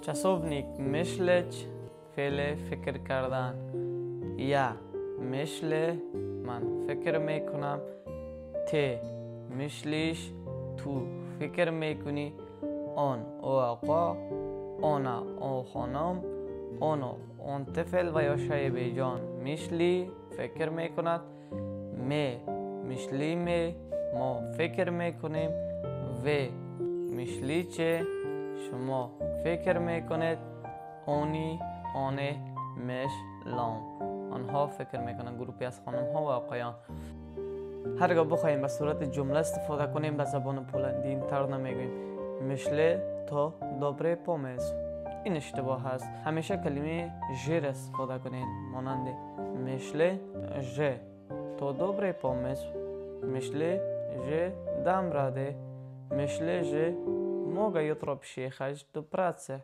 Czasownik myśleć, فعل فکر کردن. یا myślę من فکر میکنم، ته myślisz تو فکر میکنی، آن او آقا، آنا او خانم، آن طفل و یا شای بیجان myśli فکر میکند، myślimy ما فکر میکنیم، و myślicie شما فکر میکنید، آنه myślą آنها فکر میکنن. گروپی از خانم ها و آقایان. هرگاه بخوایم به صورت جمله استفاده کنیم به زبان پولندی اینطور نمیگوییم myślę to dobre pomysł. این اشتباه هست. همیشه کلمه ژ استفاده کنید مانند myślę że to dobry pomysł، myślę że dam radę، myślę że mogę jutro przyjechać do pracy.